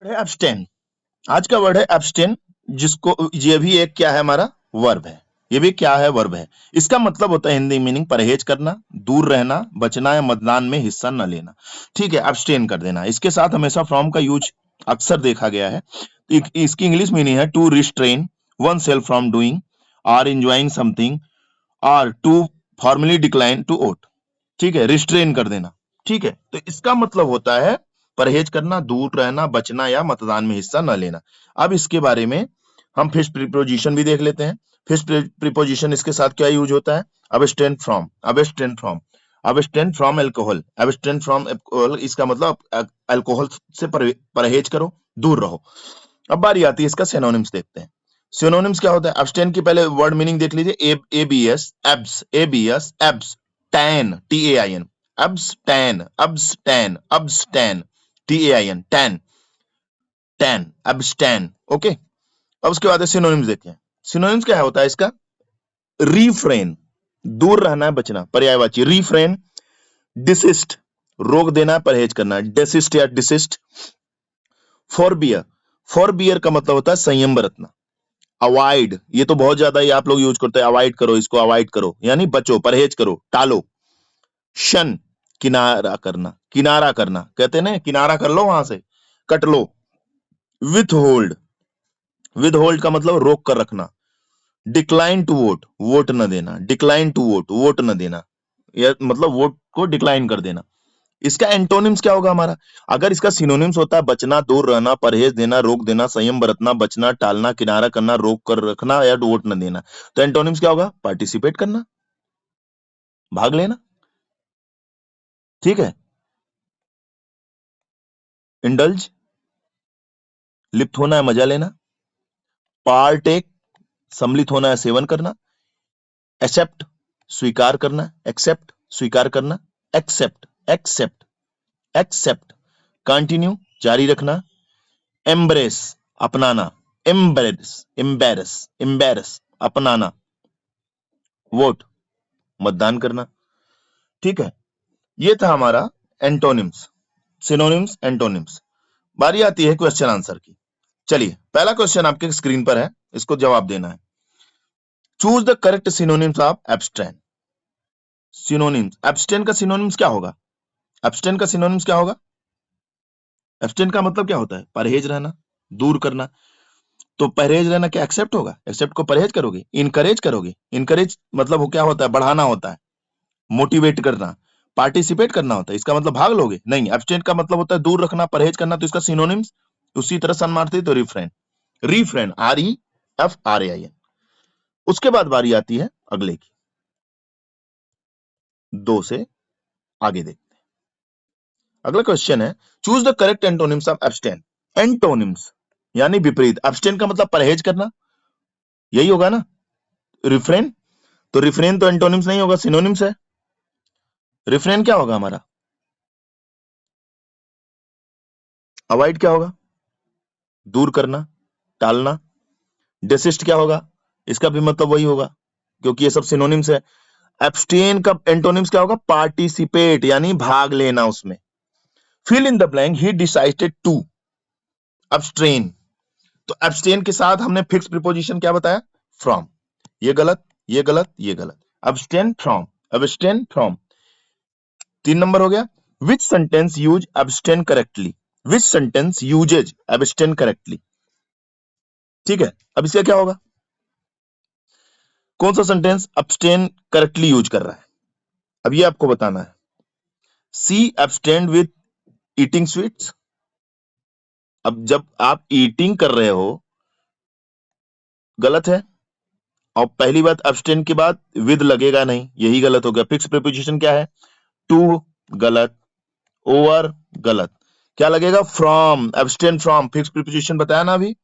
है एब्सटेन। आज का वर्ड है एब्सटेन, जिसको ये भी एक क्या है हमारा वर्ब है। ये भी क्या है वर्ब है। इसका मतलब होता है हिंदी मीनिंग परहेज करना, दूर रहना, बचना या मतदान में हिस्सा न लेना। ठीक है, एब्सटेन कर देना। इसके साथ हमेशा फ्रॉम का यूज अक्सर देखा गया है। इसकी इंग्लिश मीनिंग है to restrain oneself from doing और एंजॉइंग समथिंग और to formally decline to vote. ठीक है, रिस्ट्रेन कर देना। ठीक है, तो इसका मतलब होता है परहेज करना, दूर रहना, बचना या मतदान में हिस्सा न लेना। अब इसके बारे में हम फिक्स्ड प्रीपोजिशन भी देख लेते हैं। फिक्स्ड प्रीपोजिशन इसके साथ क्या यूज होता है? Abstain from, abstain from, abstain from alcohol, abstain from alcohol. इसका मतलब अल्कोहल से परहेज करो, दूर रहो। अब बारी आती है इसका सिनोनिम्स देखते हैं। सिनोनिम्स क्या होता है? अब्सटेन की पहले वर्ड मीनिंग देख लीजिए। ABS, abs, ABS, abs, tan, TAIN, abstain, abstain, abstain, TAIN, tan, tan, abstain. Okay, अब उसके बाद सिनोनिम्स देखते हैं। सिनोनिम्स क्या होता है इसका? रीफ्रेन, दूर रहना है, बचना, पर्यायवाची रीफ्रेन। डिसिस्ट, रोक देना, परहेज करना, डेसिस्ट या डिसिस्ट। फॉरबियर, फॉरबियर का मतलब होता है संयम बरतना। अवॉइड, ये तो बहुत ज्यादा ही आप लोग यूज करते हैं, अवॉइड करो, इसको अवॉइड करो यानी बचो, परहेज करो, टालो। शन, किनारा करना, किनारा करना, कहते हैं ना किनारा कर लो, वहां से cut low. With hold, with hold का मतलब रोक कर रखना। डिक्लाइन टू वोट, वोट न देना, डिक्लाइन टू वोट, वोट न देना, या मतलब वोट को डिक्लाइन कर देना। इसका एंटोनिम्स क्या होगा हमारा? अगर इसका सिनोनिम्स होता है बचना, दूर रहना, परहेज देना, रोक देना, संयम बरतना, बचना, टालना, किनारा करना, रोक कर रखना या वोट न देना, तो एंटोनिम्स क्या होगा? पार्टिसिपेट करना, भाग लेना। ठीक है, इंडल्ज, लिप्त होना है, मजा लेना। पार्टेक, सम्मिलित होना है, सेवन करना। एक्सेप्ट, स्वीकार करना, एक्सेप्ट, स्वीकार करना। Accept, accept, accept. कंटिन्यू, जारी रखना। एम्ब्रेस, अपनाना, एम्ब्रेस, एम्बेरस, एम्बेरस, अपनाना। वोट, मतदान करना। ठीक है, ये था हमारा एंटोनिम्स, सिनोनिम्स, एंटोनिम्स। बारी आती है क्वेश्चन आंसर की। चलिए, पहला क्वेश्चन आपके स्क्रीन पर है, इसको जवाब देना है। Choose the correct synonyms of abstain. Synonyms, abstain का सिनोनिम्स क्या होगा? एब्सटेन का सिनोनिम्स क्या होगा? एब्सटेन का मतलब क्या होता है? परहेज रहना, दूर करना। तो परहेज रहना क्या एक्सेप्ट होगा? एक्सेप्ट को परहेज करोगे, इनकरेज करोगे। इनकरेज मतलब वो क्या होता है? बढ़ाना होता है, मोटिवेट करना, पार्टिसिपेट करना होता है। इसका मतलब भाग लोगे नहीं। एब्सटेन का मतलब होता है दूर रखना, परहेज करना। तो इसका सिनोनिम्स उसी तरह सन्मार्थित, तो रिफ्रेन, रिफ्रेन, REFRAIN। उसके बाद बारी आती है अगले की, 2 से आगे देखते हैं। अगला क्वेश्चन है, choose the correct antonyms of abstain. Antonyms यानी विपरीत। एब्सटेन का मतलब परहेज करना, यही होगा ना। रिफ्रेन, तो रिफ्रेन तो एंटोनिम्स नहीं होगा, सिनोनिम्स है। रिफ्रेन क्या होगा हमारा? अवॉइड क्या होगा? दूर करना, टालना। डेसिस्ट क्या होगा? इसका भी मतलब वही होगा, क्योंकि ये सब सिनोनिम्स है। एब्सटेन का एंटोनिम्स क्या होगा? पार्टिसिपेट यानी भाग लेना उसमें। Fill in the blank, he decided to abstain. तो एब्सटेन के साथ हमने फिक्स प्रीपोजिशन क्या बताया? फ्रॉम। ये गलत, ये गलत, ये गलत। Abstain from, abstain from. 3 number हो गया। Which sentence use abstain correctly? Which sentence uses abstain correctly? ठीक है, अब इसका क्या होगा? कौन सा सेंटेंस अब्सटेन करेक्टली यूज कर रहा है? अब ये आपको बताना है। सी अब्सटेन विथ ईटिंग स्वीट्स। अब जब आप ईटिंग कर रहे हो, गलत है। और पहली बात, अब्सटेन के बाद विद लगेगा नहीं, यही गलत हो गया। फिक्स प्रीपोजिशन क्या है? टू, गलत। ओवर, गलत। क्या लगेगा? From, abstain from, fix preposition बताया ना अभी।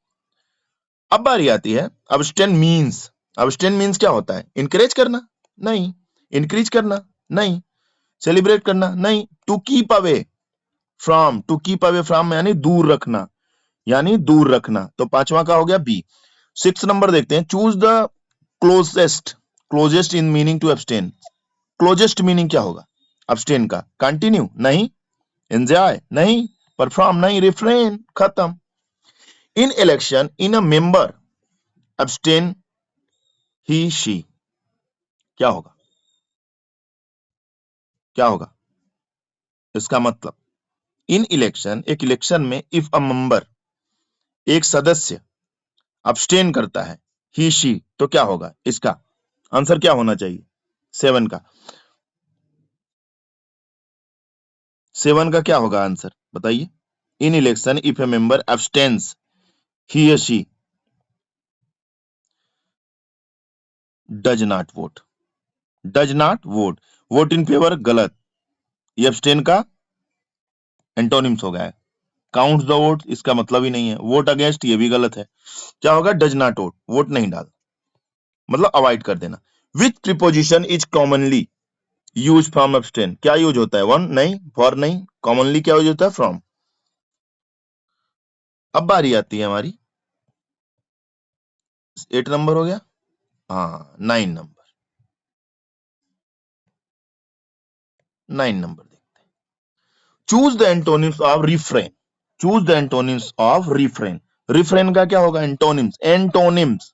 अब बारी आती है अब्सटेन मींस। अब्सटेन मींस क्या होता है? इनकरेज करना? नहीं। इंक्रीज करना? नहीं। सेलिब्रेट करना? नहीं। To keep away from, to keep away from यानी दूर रखना, यानी दूर रखना। तो 5वां का हो गया बी। 6 नंबर देखते हैं। Choose the closest, closest in meaning to abstain. Closest meaning क्या होगा अब्सटेन का? कंटिन्यू? नहीं। एंजॉय? नहीं। परफॉर्म? नहीं। रिफ्रेन? खत्म। In election in a member abstain he she, क्या होगा, क्या होगा इसका मतलब, इन इलेक्शन एक इलेक्शन में इफ अ मेंबर एक सदस्य अब्सटेन करता है, ही शी तो क्या होगा, इसका आंसर क्या होना चाहिए, 7 का, 7 का क्या होगा आंसर बताइए। In election if a member abstains he या she does not vote, does not vote, vote in favour गलत, ये एब्सटेन का एंटोनिम्स हो गया है। काउंट द वोट इसका मतलब ही नहीं है, वोट अगेंस्ट ये भी गलत है, क्या होगा, डज नॉट वोट, वोट नहीं डाल, मतलब अवॉइड कर देना। Which preposition is commonly use from abstain, क्या यूज होता है, वन नहीं, फॉर नहीं, कॉमनली क्या यूज होता है, फ्रॉम। अब बारी आती है हमारी 8 नंबर हो गया, हाँ 9 नंबर, 9 नंबर देखते हैं। Choose the antonyms of refrain, choose the antonyms of refrain, refrain का क्या होगा, एंटोनिम्स, एंटोनिम्स,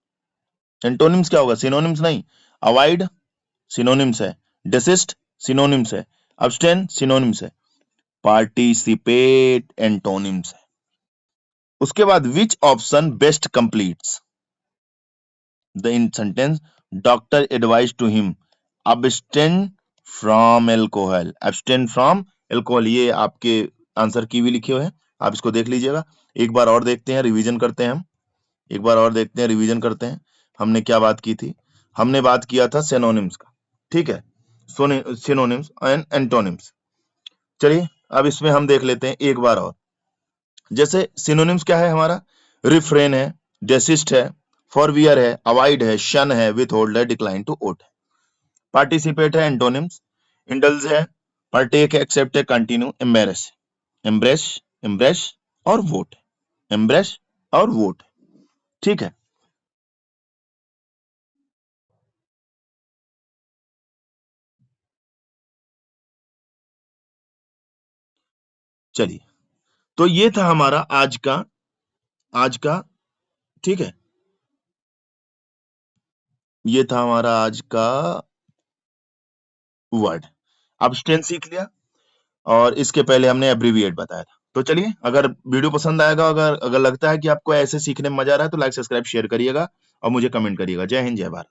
एंटोनिम्स क्या होगा, सिनोनिम्स नहीं, अवॉइड सिनोनिम्स है, डिसिस्ट सिनोनिम्स है, अब्सटेन सिनोनिम्स है, पार्टिसिपेट एंटोनिम्स है। उसके बाद which option best completes the in sentence, doctor advise to him abstain from alcohol, abstain from alcohol, ये आपके आंसर की भी लिखे हुए हैं, आप इसको देख लीजिएगा। एक बार और देखते हैं, रिवीजन करते हैं हम, एक बार और देखते हैं, रिवीजन करते हैं। हमने क्या बात की थी, हमने बात किया था सिनोनिम्स का, ठीक है, सिनोनिम्स एंड एंटोनिम्स। चलिए अब इसमें हम देख लेते हैं एक बार और, जैसे सिनोनिम्स क्या है हमारा, रिफ्रेन है, डेसिस्ट है, फॉरवियर है, अवॉइड है, शन है, विथहोल्ड है, डिक्लाइन टू ओट है। पार्टिसिपेट है एंटोनिम्स, इंडल्ज है, पार्टेक है, एक्सेप्ट है, कंटिन्यू, एम्बेरस, एम्ब्रेस, एम्ब्रेस और वोट, एम्ब्रेस और वोट, ठीक है। चलिए तो ये था हमारा आज का, ठीक है, ये था हमारा आज का वर्ड, अब्सटेन सीख लिया और इसके पहले हमने एब्रिविएट बताया था। तो चलिए अगर वीडियो पसंद आएगा, अगर अगर लगता है कि आपको ऐसे सीखने में मजा आ रहा है तो लाइक सब्सक्राइब शेयर करिएगा और मुझे कमेंट करिएगा। जय हिंद, जय भारत।